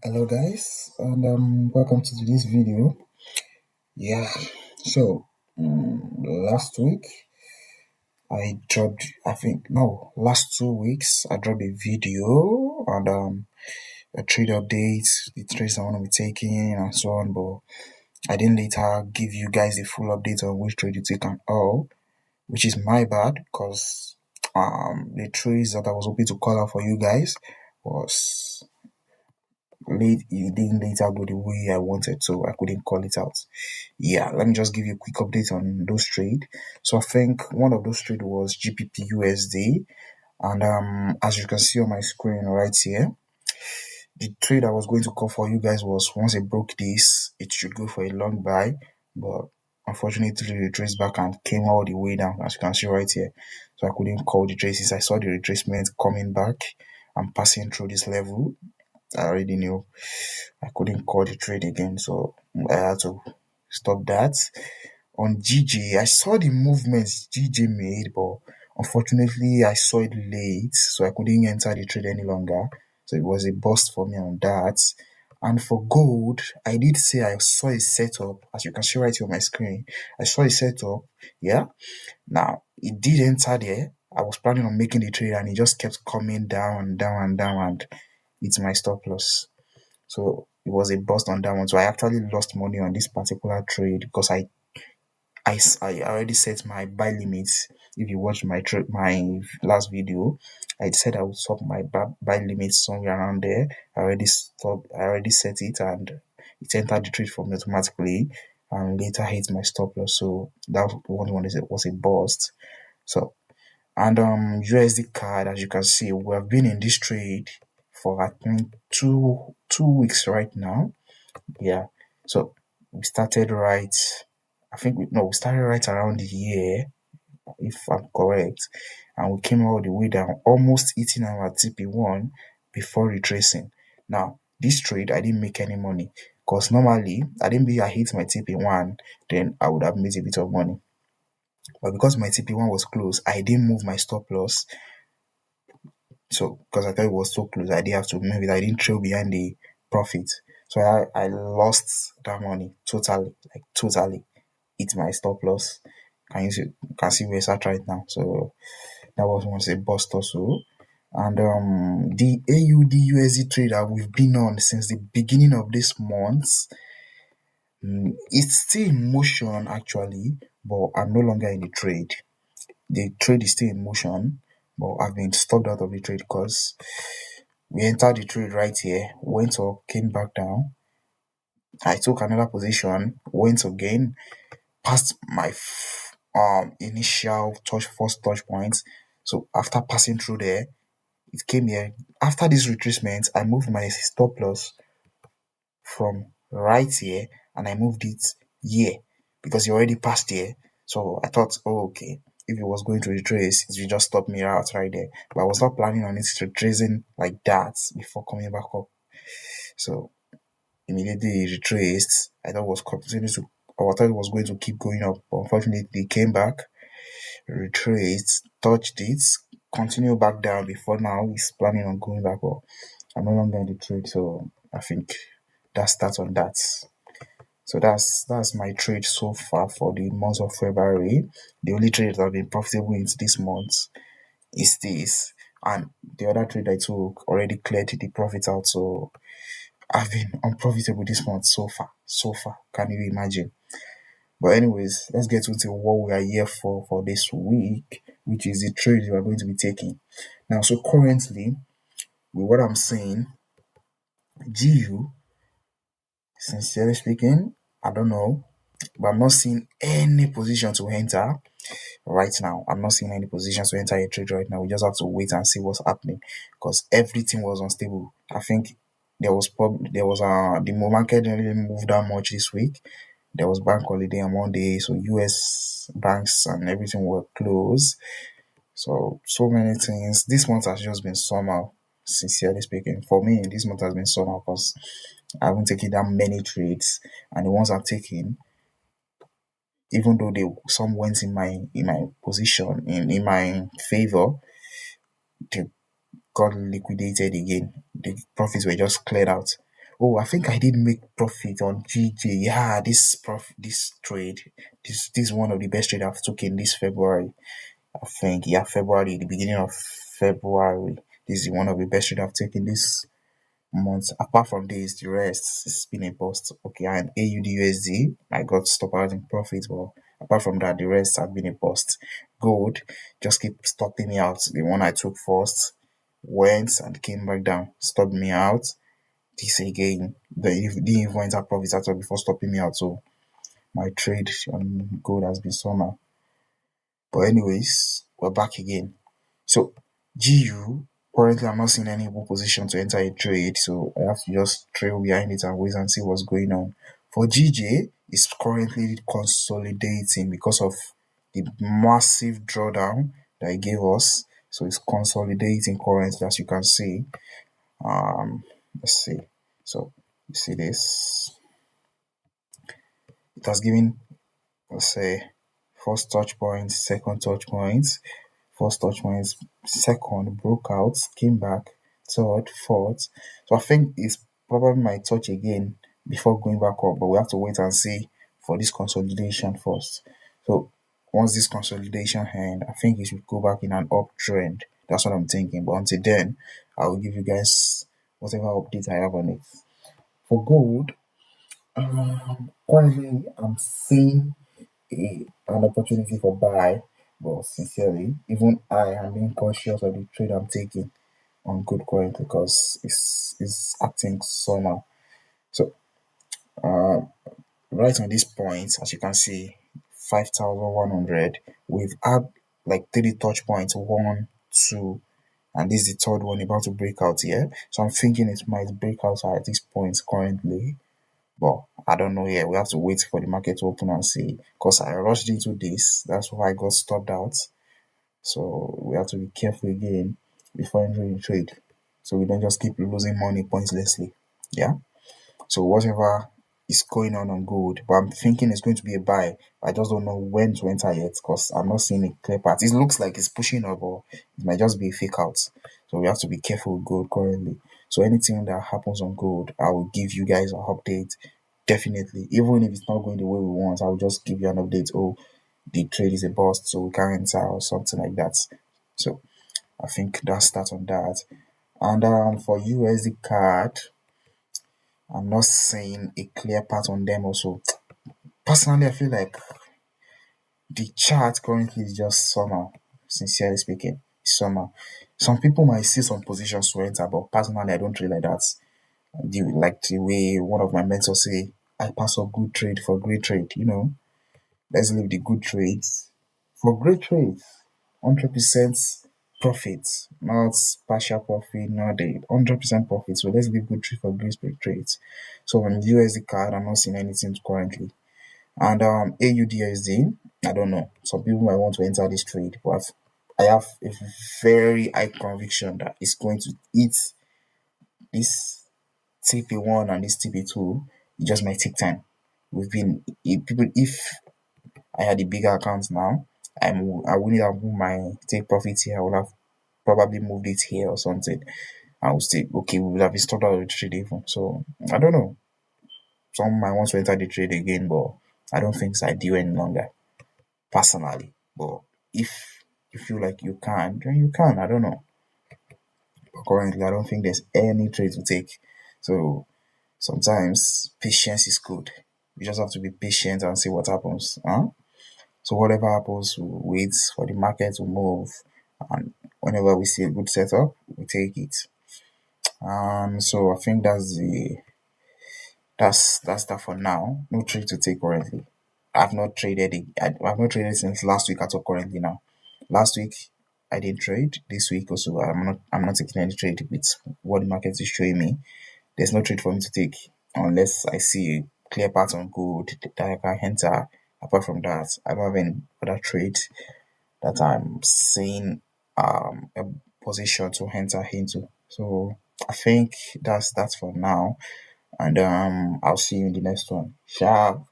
Hello guys, and welcome to today's video. Yeah, so last week I dropped, I think no, last 2 weeks I dropped a video and a trade update, the trades I want to be taking and so on. But I didn't later give you guys the full update on which trade you take and all, which is my bad because the trades that I was hoping to call out for you guys was late. It didn't later go the way I wanted, so I couldn't call it out. Yeah, let me just give you a quick update on those trade. So I think one of those trade was GPP USD, and as you can see on my screen right here, the trade I was going to call for you guys was once it broke this, it should go for a long buy, but unfortunately it retraced back and came all the way down, as you can see right here. So I couldn't call the trade since I saw the retracement coming back and passing through this level. I already knew I couldn't call the trade again, so I had to stop that. On GJ, I saw the movements GJ made, but unfortunately I saw it late, so I couldn't enter the trade any longer. So it was a bust for me on that. And for gold, I did say I saw a setup, as you can see right here on my screen. I saw a setup, yeah. Now it did enter there. I was planning on making the trade, and it just kept coming down and down and down, and it's my stop loss. So it was a bust on that one. So I actually lost money on this particular trade because I already set my buy limits. If you watch my last video, I said I would stop my buy limits somewhere around there. I already set it, and it entered the trade for me automatically, and later hit my stop loss. So that one was a bust. So and USD card, as you can see, we have been in this trade for I think two weeks right now. Yeah. So we started right. I think we started right around the year, if I'm correct, and we came all the way down, almost hitting our TP1 before retracing. Now this trade, I didn't make any money because normally I hit my TP1, then I would have made a bit of money. But because my TP1 was close, I didn't move my stop loss. So because I thought it was so close, I didn't have to move it. I didn't trail behind the profit. So I lost that money totally, like totally. It's my stop loss. Can see where it's at right now. So that was once a bust also. And the AUD USD trade that we've been on since the beginning of this month, it's still in motion actually, but I'm no longer in the trade. The trade is still in motion, but I've been stopped out of the trade because we entered the trade right here, went up, came back down. I took another position, went again, passed my initial first touch points. So after passing through there, it came here. After this retracement, I moved my stop loss from right here and I moved it here because it already passed here. So I thought, oh, okay, if it was going to retrace, it would just stop me out right there. But I was not planning on it retracing like that before coming back up. So immediately it retraced. I thought it was continuing to, or I thought it was going to keep going up. But unfortunately, it came back, retraced, touched it, continued back down before now he's planning on going back up. I'm no longer in the trade, so I think that's that on that. So that's my trade so far for the month of February. The only trade that I've been profitable in this month is this, and the other trade I took already cleared the profit out. So I've been unprofitable this month so far. So far, can you imagine? But anyways, let's get into what we are here for this week, which is the trade we are going to be taking. Now, so currently, with what I'm saying, GU, sincerely speaking, I don't know, but I'm not seeing any position to enter right now. I'm not seeing any position to enter a trade right now. We just have to wait and see what's happening because everything was unstable. I think the market didn't really move that much this week. There was bank holiday on Monday, so US banks and everything were closed. So many things. This month has just been somehow, sincerely speaking. For me, this month has been somehow because I haven't taken that many trades, and the ones I've taken, even though some went in my position in my favor, they got liquidated again. The profits were just cleared out. Oh, I think I did make profit on GJ. Yeah, this trade, this is one of the best trade I've taken this February. I think, yeah, February, the beginning of February. This is one of the best trade I've taken this month. Apart from this, the rest it's been a bust. Okay, and AUD I got stop out in profit, but apart from that, the rest have been a bust. Gold just keep stopping me out. The one I took first went and came back down, stopped me out. This again, the influence have profits at all before stopping me out. So my trade on gold has been summer. But anyways, we're back again. So GU, currently I'm not seeing any able position to enter a trade, so I have to just trail behind it and wait and see what's going on. For GJ, it's currently consolidating because of the massive drawdown that it gave us. So it's consolidating currently, as you can see. Let's see. So you see this. It has given, let's say, first touch point, second touch point. First touch points, second broke out, came back, third, fourth. So I think it's probably my touch again before going back up, but we have to wait and see for this consolidation first. So once this consolidation end, I think it should go back in an uptrend. That's what I'm thinking. But until then, I will give you guys whatever update I have on it. For gold, currently I'm seeing an opportunity for buy, but sincerely, even I am being cautious of the trade I'm taking on good currently because it's acting somehow. So right on this point, as you can see, 5,100, we've had like three touch points, one, two, and this is the third one about to break out here. So I'm thinking it might break out at this point currently. But I don't know yet. We have to wait for the market to open and see. Because I rushed into this. That's why I got stopped out. So we have to be careful again before entering the trade. So we don't just keep losing money pointlessly. Yeah. So whatever is going on gold, but I'm thinking it's going to be a buy. I just don't know when to enter yet because I'm not seeing a clear path. It looks like it's pushing up, or it might just be a fake out. So we have to be careful with gold currently. So anything that happens on gold, I will give you guys an update. Definitely, even if it's not going the way we want, I will just give you an update. Oh, the trade is a bust, so we can't enter or something like that. So I think that's that on that. And for USD card, I'm not seeing a clear path on them also. Personally, I feel like the chart currently is just somehow, sincerely speaking, somehow. Some people might see some positions to enter, but personally, I don't really like that. Like the way one of my mentors say, I pass up good trade for great trade. Let's leave the good trades for great trades. 100% profit, not partial profit, not the 100% profit. So let's leave good trade for great trades. So on USD card, I'm not seeing anything currently. And AUDSD, I don't know. Some people might want to enter this trade, but I have a very high conviction that it's going to eat this TP1 and this TP2. It just might take time. If I had a bigger account now, I wouldn't have moved my take profit here. I would have probably moved it here or something. I would say, okay, we would have installed out the trade even. So I don't know. Some might want to enter the trade again, but I don't think it's ideal any longer, personally. But if you feel like you can, then you can. I don't know. But currently, I don't think there's any trade to take. So sometimes patience is good. You just have to be patient and see what happens. Huh? So whatever happens, we wait for the market to move, and whenever we see a good setup, we take it. So I think that's that for now. No trade to take currently. I've not traded. I've not traded since last week at all. Currently now, last week I didn't trade. This week also I'm not taking any trade with what the market is showing me. There's no trade for me to take unless I see a clear path on gold that I can enter. Apart from that, I don't have any other trade that I'm seeing a position to enter into. So I think that's for now. And I'll see you in the next one. Ciao.